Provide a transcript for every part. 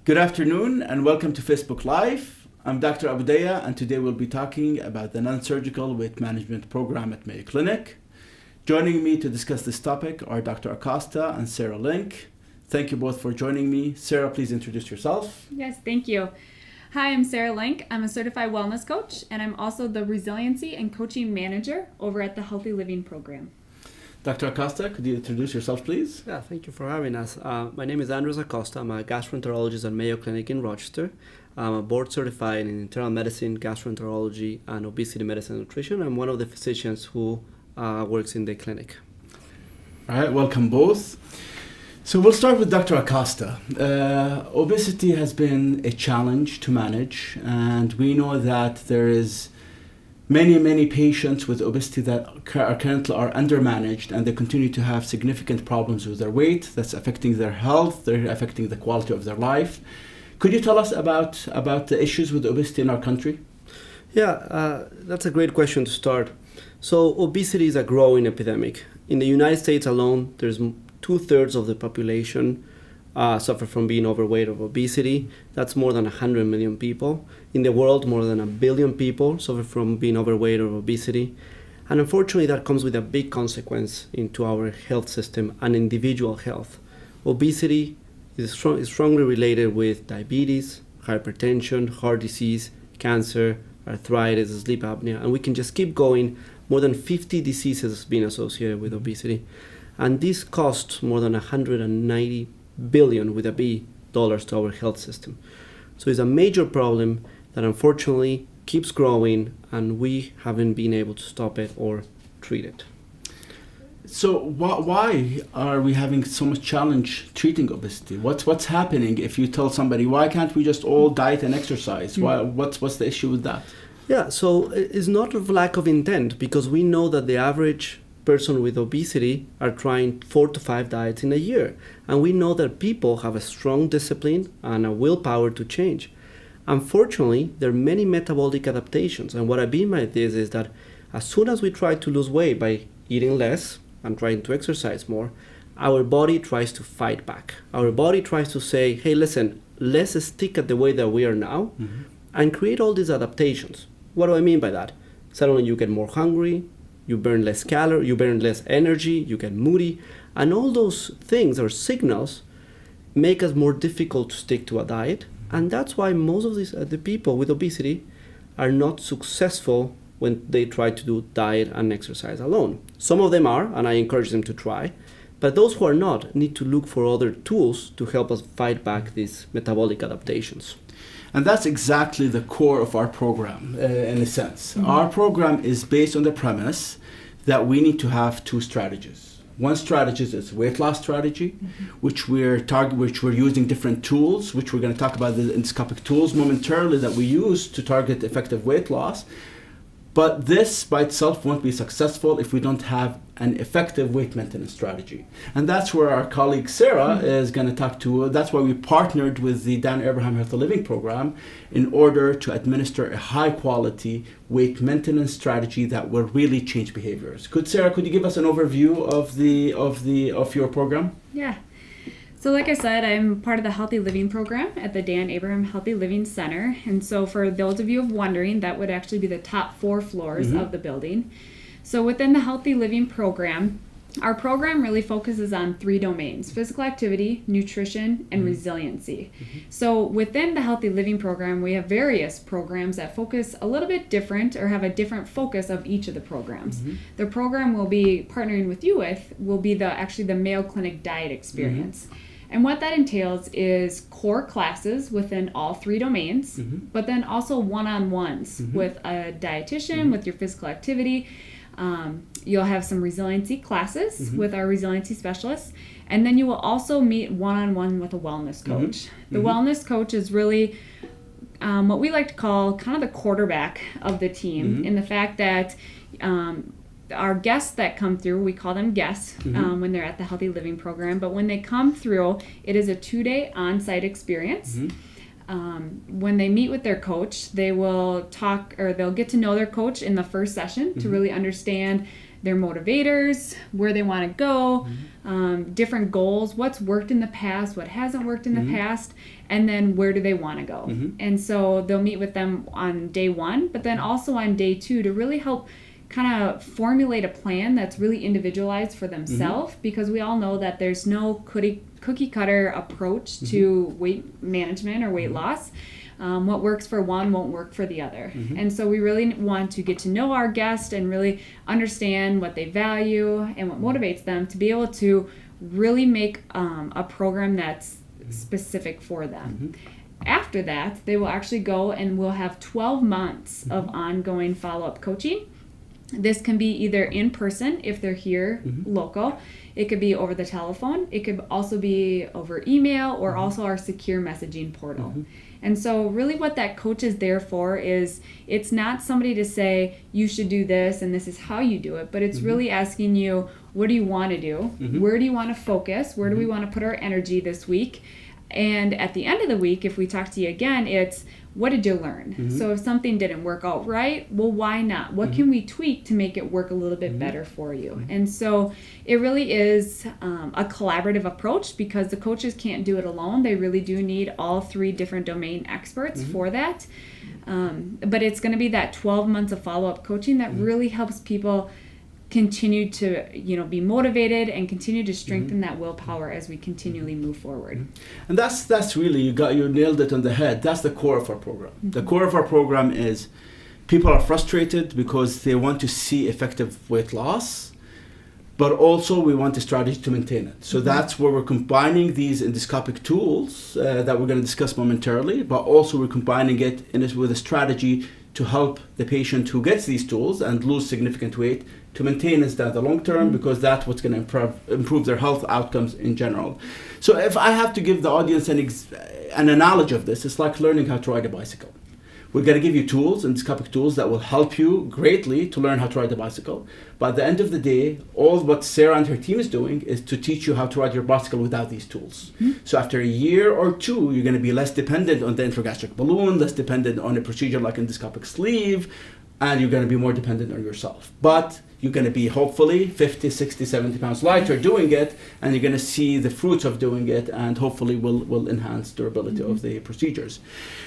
Good afternoon and welcome to Facebook Live. I'm Dr. Dayyeh and today we'll be talking about the non-surgical weight management program at Mayo Clinic. Joining me to discuss this topic are Dr. Acosta and Sara Link. Thank you both for joining me. Sara, please introduce yourself. Yes, thank you. Hi, I'm Sara Link. I'm a certified wellness coach and I'm also the Resiliency and Coaching Manager over at the Healthy Living Program. Dr. Acosta, could you introduce yourself, please? Yeah, thank you for having us. My name is Acosta. I'm a gastroenterologist at Mayo Clinic in Rochester. I'm a board certified in internal medicine, gastroenterology, and obesity medicine and nutrition. I'm one of the physicians who works in the clinic. All right, welcome both. So we'll start with Dr. Acosta. Obesity has been a challenge to manage, and we know that there is many patients with obesity that currently are undermanaged, and they continue to have significant problems with their weight. That's affecting their health, they're affecting the quality of their life. Could you tell us about the issues with obesity in our country? Yeah, that's a great question to start. So obesity is a growing epidemic. In the United States alone, there's 2/3 of the population suffer from being overweight or obesity. That's more than 100 million people. In the world, more than 1 billion people suffer from being overweight or obesity. And unfortunately, that comes with a big consequence into our health system and individual health. Obesity is strongly related with diabetes, hypertension, heart disease, cancer, arthritis, sleep apnea, and we can just keep going. More than 50 diseases being associated with obesity. And this costs more than $190 billion with a B dollars to our health system. So it's a major problem that unfortunately keeps growing and we haven't been able to stop it or treat it. So why are we having so much challenge treating obesity? What's happening if you tell somebody, why can't we just all diet and exercise? What's the issue with that? Yeah, so it's not a lack of intent, because we know that the average person with obesity are trying 4 to 5 diets in a year. And we know that people have a strong discipline and a willpower to change. Unfortunately, there are many metabolic adaptations. And what I mean by this is that as soon as we try to lose weight by eating less and trying to exercise more, our body tries to fight back. Our body tries to say, hey, listen, let's stick at the way that we are now and create all these adaptations. What do I mean by that? Suddenly you get more hungry, you burn less calories, you burn less energy, you get moody, and all those things or signals make us more difficult to stick to a diet. And that's why most of the people with obesity are not successful when they try to do diet and exercise alone. Some of them are, and I encourage them to try, but those who are not need to look for other tools to help us fight back these metabolic adaptations. And that's exactly the core of our program, in a sense. Our program is based on the premise that we need to have 2 strategies. One strategy is weight loss strategy, which we're using different tools, which we're going to talk about the endoscopic tools momentarily that we use to target effective weight loss. But this by itself won't be successful if we don't have an effective weight maintenance strategy. And that's where our colleague Sara is going to talk to. That's why we partnered with the Barham Healthy Living Program in order to administer a high quality weight maintenance strategy that will really change behaviors. Sara, could you give us an overview of your program? Yeah. So like I said, I'm part of the Healthy Living Program at the Dan Abraham Healthy Living Center. And so for those of you wondering, that would actually be the top 4 floors of the building. So within the Healthy Living Program, our program really focuses on 3 domains: physical activity, nutrition, and resiliency. So within the Healthy Living Program, we have various programs that focus a little bit different or have a different focus of each of the programs. The program we'll be partnering with you with will be the Mayo Clinic Diet Experience. And what that entails is core classes within all 3 domains, but then also one-on-ones with a dietitian, with your physical activity. You'll have some resiliency classes with our resiliency specialists, and then you will also meet one-on-one with a wellness coach. The wellness coach is really what we like to call kind of the quarterback of the team, in the fact that our guests that come through, we call them guests when they're at the Healthy Living Program, but when they come through, it is a 2-day on-site experience. When they meet with their coach, they will talk, or they'll get to know their coach in the first session to really understand their motivators, where they want to go, different goals, what's worked in the past, what hasn't worked in the past, and then where do they want to go. And so they'll meet with them on day 1, but then also on day 2 to really help kind of formulate a plan that's really individualized for themselves, because we all know that there's no cookie cutter approach to weight management or weight loss. What works for one won't work for the other. And so we really want to get to know our guest and really understand what they value and what motivates them to be able to really make a program that's specific for them. After that, they will actually go and we'll have 12 months of ongoing follow-up coaching. This can be either in person if they're here local. It could be over the telephone. It could also be over email or also our secure messaging portal. And so really what that coach is there for is it's not somebody to say you should do this and this is how you do it, but it's really asking you, what do you want to do? Where do you want to focus? Where do we want to put our energy this week? And at the end of the week, if we talk to you again, it's what did you learn? So if something didn't work out right, well, why not? What can we tweak to make it work a little bit better for you? And so it really is a collaborative approach, because the coaches can't do it alone. They really do need all 3 different domain experts for that. But it's going to be that 12 months of follow-up coaching that really helps people continue to be motivated and continue to strengthen that willpower as we continually move forward. And that's really, you nailed it on the head. That's the core of our program. The core of our program is people are frustrated because they want to see effective weight loss, but also we want a strategy to maintain it. So that's where we're combining these endoscopic tools that we're going to discuss momentarily, but also we're combining it with a strategy to help the patient who gets these tools and lose significant weight to maintain instead the long term, because that's what's going to improve their health outcomes in general. So if I have to give the audience an analogy of this, it's like learning how to ride a bicycle. We're going to give you tools, endoscopic tools, that will help you greatly to learn how to ride a bicycle. But at the end of the day, all what Sara and her team is doing is to teach you how to ride your bicycle without these tools. So after a year or 2, you're going to be less dependent on the intragastric balloon, less dependent on a procedure like endoscopic sleeve, and you're going to be more dependent on yourself. But you're going to be hopefully 50, 60, 70 pounds lighter doing it, and you're going to see the fruits of doing it, and hopefully will enhance durability of the procedures.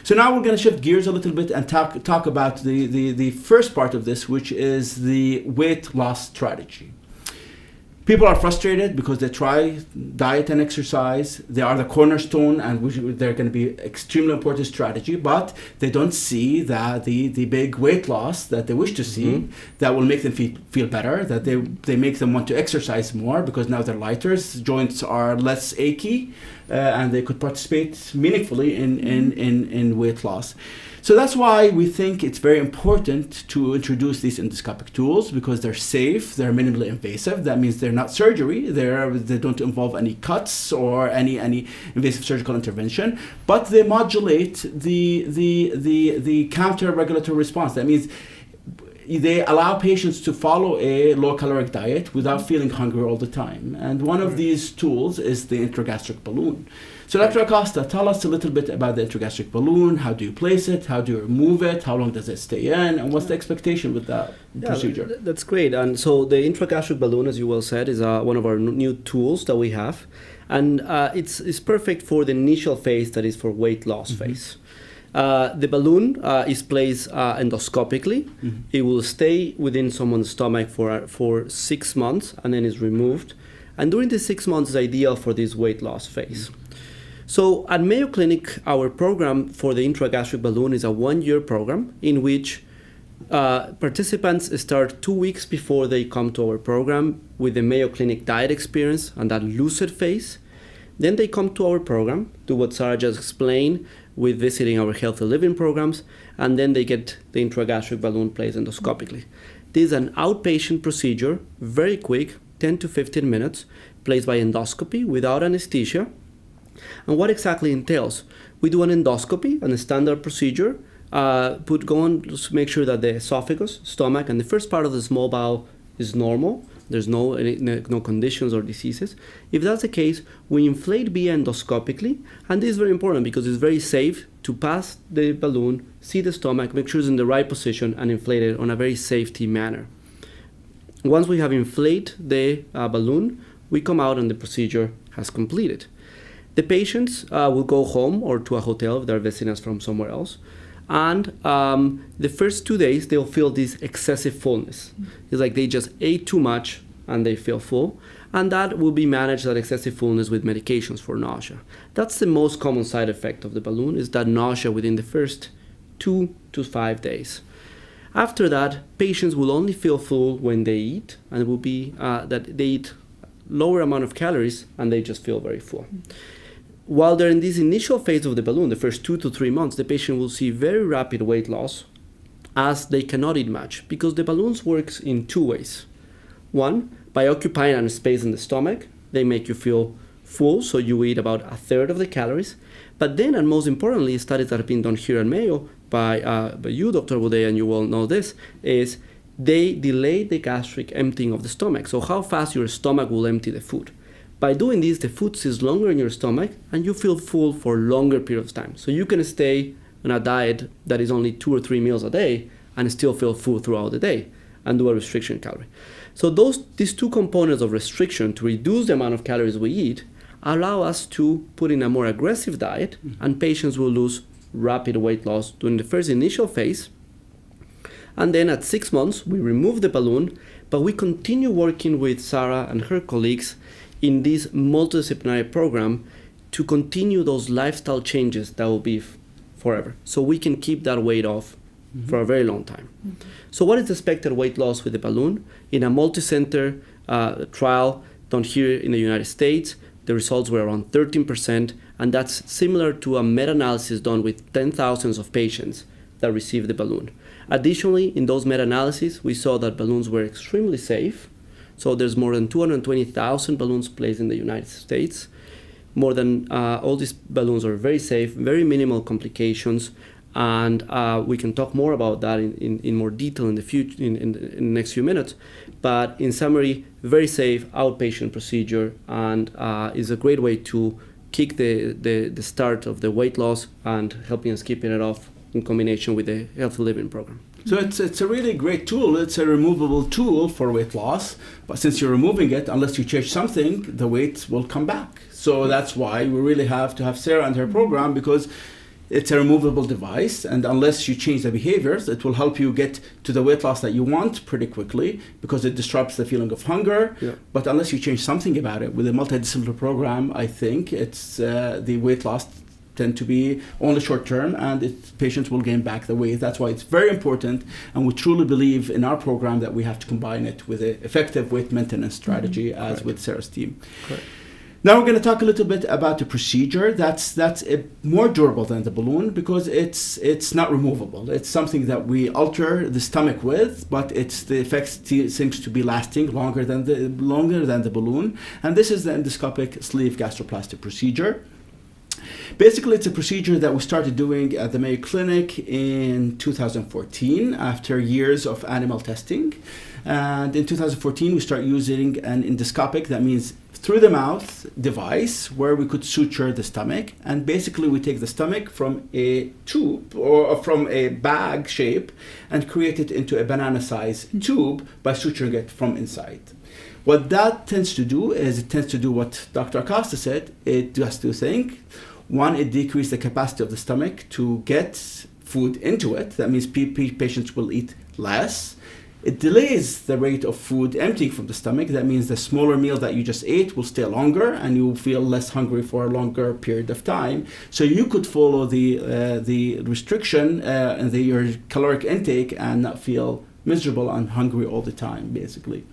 So now we're going to shift gears a little bit and talk about the first part of this, which is the weight loss strategy. People are frustrated because they try diet and exercise. They are the cornerstone, and they're going to be extremely important strategy, but they don't see that the big weight loss that they wish to see that will make them feel better, that they make them want to exercise more because now they're lighter, joints are less achy, and they could participate meaningfully in weight loss. So that's why we think it's very important to introduce these endoscopic tools, because they're safe, they're minimally invasive. That means they're not surgery, they don't involve any cuts or any invasive surgical intervention, but they modulate the counter-regulatory response. That means they allow patients to follow a low-caloric diet without feeling hungry all the time. And one of these tools is the intragastric balloon. So Dr. Acosta, tell us a little bit about the intragastric balloon. How do you place it? How do you remove it? How long does it stay in? And what's the expectation with that procedure? That's great. And so the intragastric balloon, as you well said, is one of our new tools that we have. And it's perfect for the initial phase, that is for weight loss phase. The balloon is placed endoscopically. It will stay within someone's stomach for 6 months and then is removed. And during the 6 months is ideal for this weight loss phase. So at Mayo Clinic, our program for the intragastric balloon is a 1-year program in which participants start 2 weeks before they come to our program with the Mayo Clinic diet experience and that lucid phase. Then they come to our program, do what Sara just explained with visiting our healthy living programs, and then they get the intragastric balloon placed endoscopically. This is an outpatient procedure, very quick, 10 to 15 minutes, placed by endoscopy without anesthesia. And what exactly entails? We do an endoscopy, a standard procedure, go on to make sure that the esophagus, stomach, and the first part of the small bowel is normal. There's no conditions or diseases. If that's the case, we inflate via endoscopically, and this is very important because it's very safe to pass the balloon, see the stomach, make sure it's in the right position, and inflate it on a very safety manner. Once we have inflated the balloon, we come out and the procedure has completed. The patients will go home or to a hotel if they're visiting us from somewhere else. And the first 2 days, they'll feel this excessive fullness. It's like they just ate too much and they feel full. And that will be managed, that excessive fullness, with medications for nausea. That's the most common side effect of the balloon, is that nausea within the first 2 to 5 days. After that, patients will only feel full when they eat, and it will be that they eat lower amount of calories and they just feel very full. While they're in this initial phase of the balloon, the first 2 to 3 months, the patient will see very rapid weight loss as they cannot eat much, because the balloons works in 2 ways. One, by occupying a space in the stomach, they make you feel full, so you eat about a third of the calories. But then, and most importantly, studies that have been done here at Mayo by you, Dr. Dayyeh, and you will know this, is they delay the gastric emptying of the stomach. So how fast your stomach will empty the food. By doing this, the food stays longer in your stomach and you feel full for longer periods of time. So you can stay on a diet that is only 2 or 3 meals a day and still feel full throughout the day and do a restriction calorie. So these 2 components of restriction, to reduce the amount of calories we eat, allow us to put in a more aggressive diet, and patients will lose rapid weight loss during the first initial phase. And then at 6 months, we remove the balloon, but we continue working with Sara and her colleagues in this multidisciplinary program to continue those lifestyle changes that will be forever. So we can keep that weight off for a very long time. So what is the expected weight loss with the balloon? In a multi-center trial done here in the United States, the results were around 13%, and that's similar to a meta-analysis done with 10,000 of patients that received the balloon. Additionally, in those meta-analyses, we saw that balloons were extremely safe. So there's more than 220,000 balloons placed in the United States. More than all these balloons are very safe, very minimal complications, and we can talk more about that in more detail in the future, in the next few minutes. But in summary, very safe outpatient procedure, and is a great way to kick the start of the weight loss and helping us keeping it off in combination with the healthy living program. So it's a really great tool. It's a removable tool for weight loss. But since you're removing it, unless you change something, the weight will come back. So that's why we really have to have Sara and her program, because it's a removable device. And unless you change the behaviors, it will help you get to the weight loss that you want pretty quickly, because it disrupts the feeling of hunger. Yeah. But unless you change something about it, with a multidisciplinary program, I think it's the weight loss tend to be only short term, and patients will gain back the weight. That's why it's very important, and we truly believe in our program that we have to combine it with an effective weight maintenance strategy, as with Sara's team. Correct. Now we're going to talk a little bit about the procedure. That's more durable than the balloon, because it's not removable. It's something that we alter the stomach with, but the effects seems to be lasting longer than the balloon. And this is the endoscopic sleeve gastroplasty procedure. Basically, it's a procedure that we started doing at the Mayo Clinic in 2014 after years of animal testing. And in 2014, we started using an endoscopic, that means through the mouth device, where we could suture the stomach. And basically, we take the stomach from a tube or from a bag shape and create it into a banana-sized tube by suturing it from inside. What that tends to do is it tends to do what Dr. Acosta said. It does 2 things. One, it decreases the capacity of the stomach to get food into it. That means patients will eat less. It delays the rate of food emptying from the stomach. That means the smaller meal that you just ate will stay longer, and you will feel less hungry for a longer period of time. So you could follow the restriction and your caloric intake and not feel miserable and hungry all the time, basically.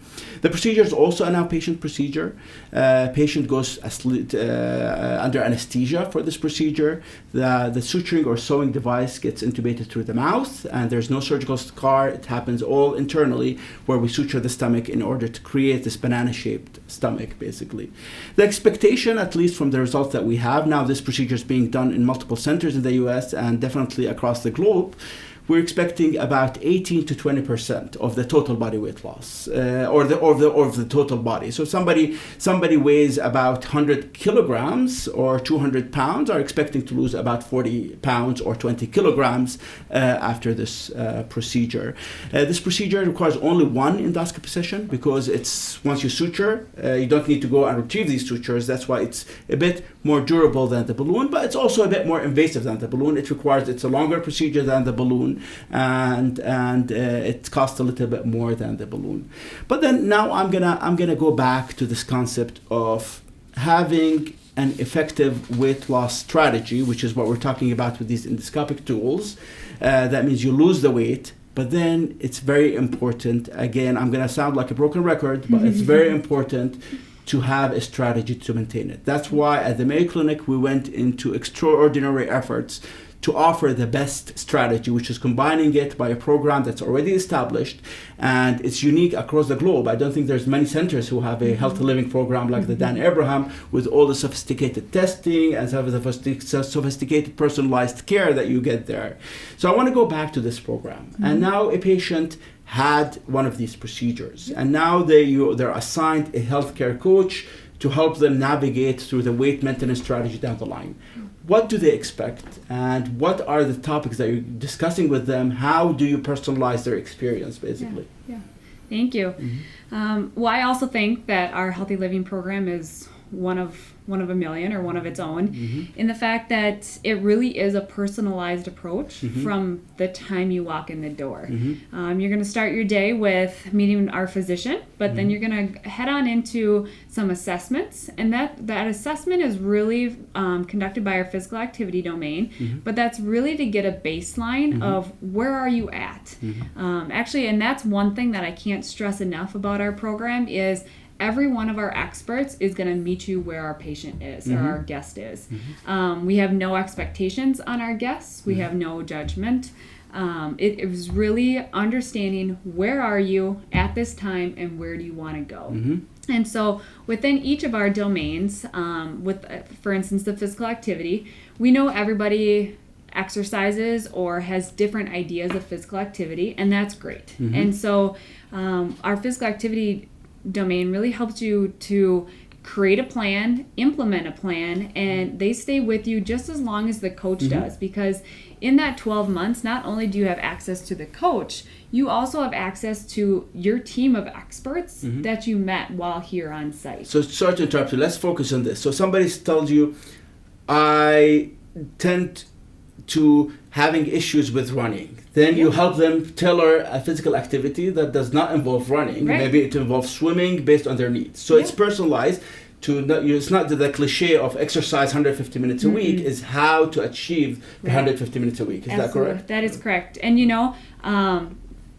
The procedure is also an outpatient procedure. Patient goes under anesthesia for this procedure. The suturing or sewing device gets intubated through the mouth, and there's no surgical scar. It happens all internally, where we suture the stomach in order to create this banana-shaped stomach, basically. The expectation, at least from the results that we have, now this procedure is being done in multiple centers in the US and definitely across the globe. we're expecting about 18 to 20% of the total body weight loss, or the total body. So somebody weighs about 100 kilograms or 200 pounds are expecting to lose about 40 pounds or 20 kilograms after this procedure. This procedure requires only one endoscopy session because it's once you suture, you don't need to go and retrieve these sutures. That's why it's a bit more durable than the balloon, but it's also a bit more invasive than the balloon. It's a longer procedure than the balloon, and it costs a little bit more than the balloon. But then now I'm gonna go back to this concept of having an effective weight loss strategy, which is what we're talking about with these endoscopic tools. That means you lose the weight, but then it's very important. Again, I'm gonna sound like a broken record, but it's very important to have a strategy to maintain it. That's why at the Mayo Clinic we went into extraordinary efforts to offer the best strategy, which is combining it by a program that's already established, and it's unique across the globe. I don't think there's many centers who have a healthy living program like the Dan Abraham, with all the sophisticated testing and the sophisticated personalized care that you get there. So I want to go back to this program. And now a patient had one of these procedures, and now they're assigned a healthcare coach to help them navigate through the weight maintenance strategy down the line. What do they expect, and what are the topics that you're discussing with them? How do you personalize their experience, basically? Yeah. Thank you. Well, I also think that our healthy living program is one of a million, or one of its own, in the fact that it really is a personalized approach from the time you walk in the door. You're going to start your day with meeting our physician, but then you're going to head on into some assessments, and that assessment is really conducted by our physical activity domain, but that's really to get a baseline of where are you at. Actually, and that's one thing that I can't stress enough about our program is every one of our experts is going to meet you where our patient is, or our guest is. We have no expectations on our guests. We have no judgment. It was really understanding where are you at this time and where do you want to go. And so within each of our domains, with for instance, the physical activity, we know everybody exercises or has different ideas of physical activity, and that's great. And so our physical activity domain really helps you to create a plan, implement a plan, and they stay with you just as long as the coach does, because in that 12 months, not only do you have access to the coach, you also have access to your team of experts that you met while here on site. So sorry to interrupt you, let's focus on this. So somebody tells you, I tend to having issues with running. Then you help them tailor a physical activity that does not involve running. Right. Maybe it involves swimming based on their needs. So it's personalized. It's not the cliche of exercise 150 minutes a week, is how to achieve the 150 minutes a week. Is that correct? That is correct. And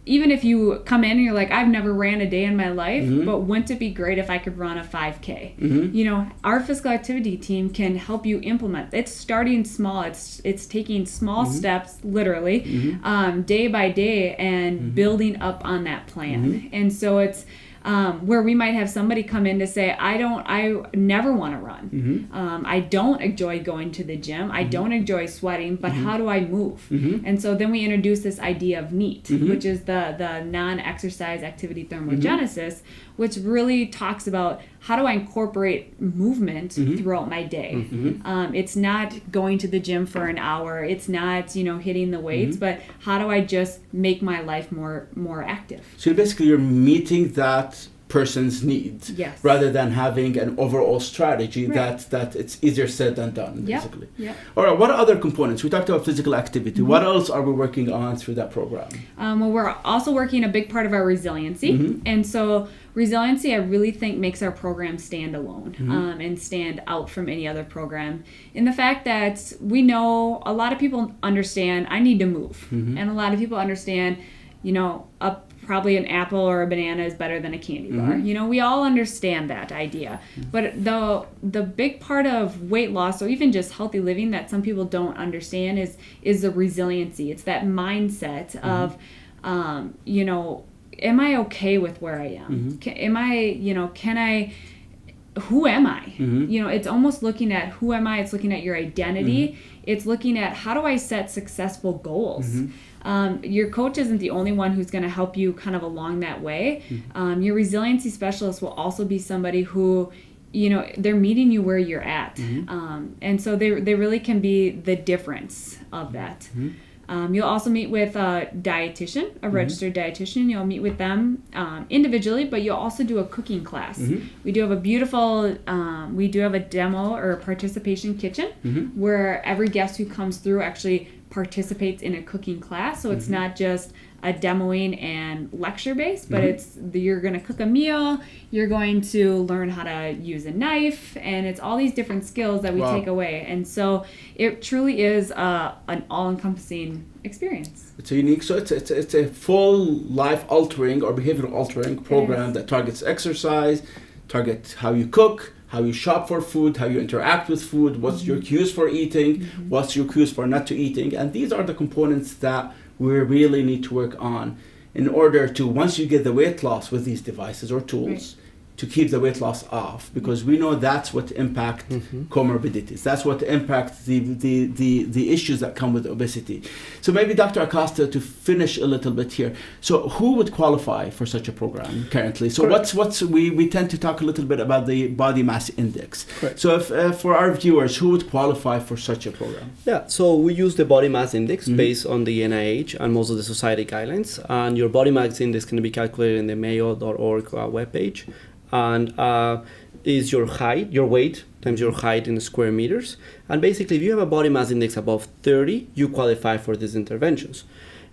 even if you come in and you're like, I've never ran a day in my life, but wouldn't it be great if I could run a 5K? Our physical activity team can help you implement. It's starting small. It's taking small steps, literally, day by day, and building up on that plan. And so it's where we might have somebody come in to say, I never want to run. I don't enjoy going to the gym. I don't enjoy sweating, but how do I move? And so then we introduce this idea of NEAT, which is the non-exercise activity thermogenesis, which really talks about how do I incorporate movement throughout my day. It's not going to the gym for an hour. It's not, hitting the weights, but how do I just make my life more active? So basically you're meeting that person's needs, rather than having an overall strategy that it's easier said than done, basically. All right, what other components? We talked about physical activity. What else are we working on through that program? Well, we're also working a big part of our resiliency. And so resiliency, I really think, makes our program stand alone and stand out from any other program, in the fact that we know a lot of people understand I need to move. And a lot of people understand, probably an apple or a banana is better than a candy bar. We all understand that idea. But the big part of weight loss, or even just healthy living, that some people don't understand is the resiliency. It's that mindset of, am I okay with where I am? Can who am I? You know, it's almost looking at who am I? It's looking at your identity. It's looking at how do I set successful goals? Your coach isn't the only one who's going to help you kind of along that way. Your resiliency specialist will also be somebody who, you know, they're meeting you where you're at. And so they really can be the difference of that. You'll also meet with a dietitian, a registered dietitian. You'll meet with them individually, but you'll also do a cooking class. We do have a beautiful, we do have a demo or participation kitchen where every guest who comes through actually participates in a cooking class. So it's not just a demoing and lecture based, but it's you're going to cook a meal, you're going to learn how to use a knife, and it's all these different skills that we take away. And so it truly is an all-encompassing experience. It's a unique, so it's a full life altering or behavioral altering program that targets exercise, targets how you cook, how you shop for food, how you interact with food, what's your cues for eating, what's your cues for not to eating. And these are the components that we really need to work on in order to, once you get the weight loss with these devices or tools, to keep the weight loss off, because we know that's what impacts comorbidities. That's what impacts the issues that come with obesity. So maybe Dr. Acosta, to finish a little bit here. So who would qualify for such a program currently? So we tend to talk a little bit about the body mass index. Correct. So if for our viewers, who would qualify for such a program? Yeah, so we use the body mass index based on the NIH and most of the society guidelines. And your body mass index can be calculated in the mayo.org webpage. And is your height, your weight times your height in square meters. And basically, if you have a body mass index above 30, you qualify for these interventions.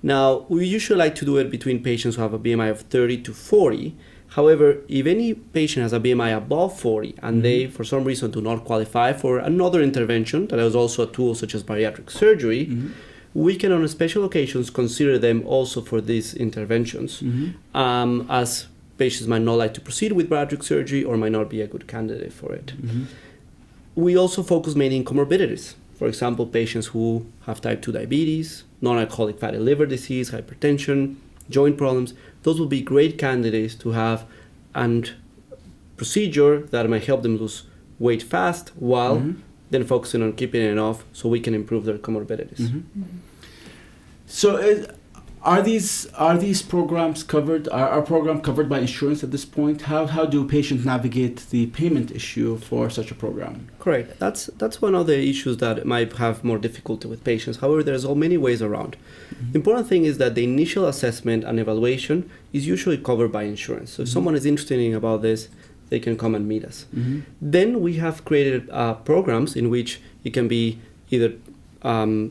Now, we usually like to do it between patients who have a BMI of 30 to 40. However, if any patient has a BMI above 40 and they, for some reason, do not qualify for another intervention, that is also a tool such as bariatric surgery, we can, on special occasions, consider them also for these interventions, as patients might not like to proceed with bariatric surgery or might not be a good candidate for it. We also focus mainly on comorbidities. For example, patients who have type 2 diabetes, non-alcoholic fatty liver disease, hypertension, joint problems. Those will be great candidates to have a procedure that might help them lose weight fast while then focusing on keeping it off so we can improve their comorbidities. So are these programs covered? Are our program covered by insurance at this point? How do patients navigate the payment issue for such a program? Correct. That's one of the issues that might have more difficulty with patients. However, there's all many ways around. The important thing is that the initial assessment and evaluation is usually covered by insurance. So if someone is interested in about this, they can come and meet us. Then we have created programs in which it can be either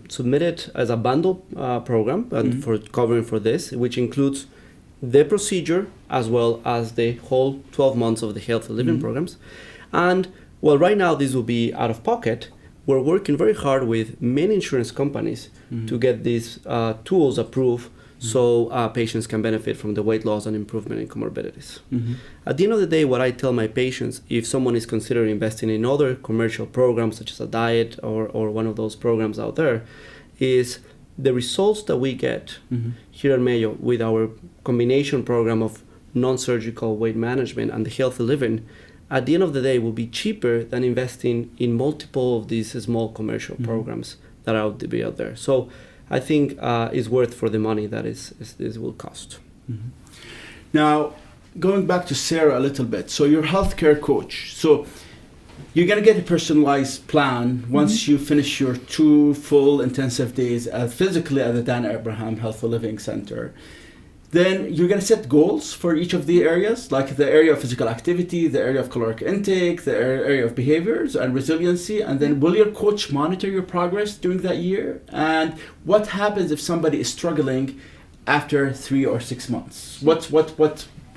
submitted as a bundle program for covering for this, which includes the procedure as well as the whole 12 months of the healthy living programs. And well, right now this will be out of pocket. We're working very hard with many insurance companies to get these tools approved so patients can benefit from the weight loss and improvement in comorbidities. At the end of the day, what I tell my patients, if someone is considering investing in other commercial programs such as a diet or one of those programs out there, is the results that we get here at Mayo with our combination program of non-surgical weight management and the healthy living, at the end of the day will be cheaper than investing in multiple of these small commercial programs that are out there. So I think it's worth for the money that this will cost. Now, going back to Sara a little bit. So you're a healthcare coach. So you're going to get a personalized plan once you finish your 2 full intensive days physically at the Dayyeh Abraham Healthy Living Center. Then you're going to set goals for each of the areas, like the area of physical activity, the area of caloric intake, the area of behaviors and resiliency. And then will your coach monitor your progress during that year? And what happens if somebody is struggling after 3 or 6 months?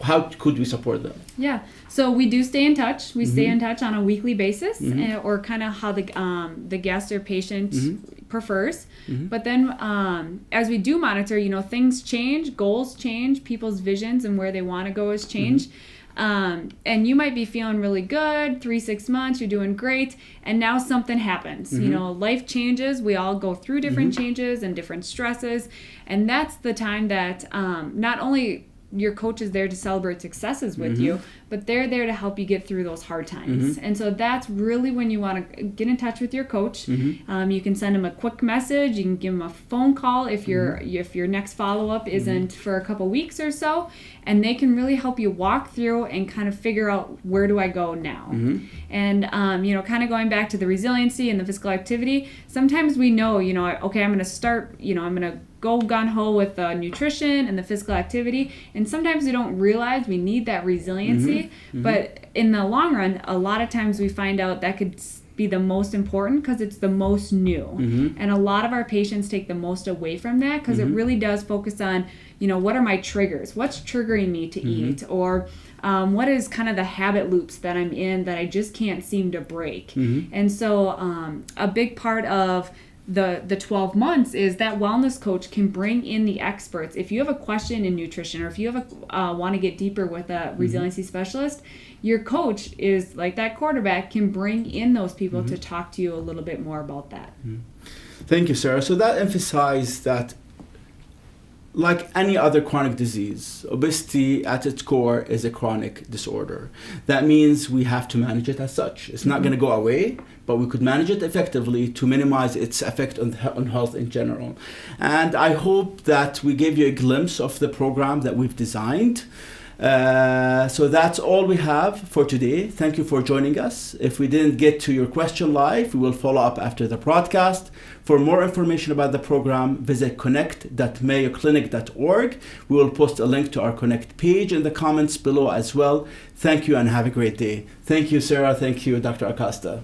How could we support them? Yeah, so we do stay in touch. We stay in touch on a weekly basis, or kind of how the guest or patient prefers. But then as we do monitor, things change, goals change, people's visions and where they want to go has changed. And you might be feeling really good, 3-6 months, you're doing great, and now something happens. Life changes. We all go through different changes and different stresses, and that's the time that not only your coach is there to celebrate successes with you, but they're there to help you get through those hard times. And so that's really when you want to get in touch with your coach. You can send them a quick message. You can give them a phone call if your next follow-up isn't for a couple weeks or so, and they can really help you walk through and kind of figure out, where do I go now? And kind of going back to the resiliency and the physical activity, sometimes we know, okay, I'm going to start, I'm going to go gun-ho with the nutrition and the physical activity, and sometimes we don't realize we need that resiliency, but in the long run, a lot of times we find out that could be the most important because it's the most new. And a lot of our patients take the most away from that because it really does focus on, what are my triggers? What's triggering me to eat? Or what is kind of the habit loops that I'm in that I just can't seem to break? And so a big part of the 12 months is that wellness coach can bring in the experts. If you have a question in nutrition, or if you have want to get deeper with a resiliency specialist, your coach is like that quarterback, can bring in those people to talk to you a little bit more about that. Thank you, Sara. So that emphasized that, like any other chronic disease, obesity at its core is a chronic disorder. That means we have to manage it as such. It's not going to go away, but we could manage it effectively to minimize its effect on health in general. And I hope that we gave you a glimpse of the program that we've designed. So that's all we have for today. Thank you for joining us. If we didn't get to your question live, we will follow up after the broadcast. For more information about the program, visit connect.mayoclinic.org. We will post a link to our Connect page in the comments below as well. Thank you and have a great day. Thank you, Sara. Thank you, Dr. Acosta.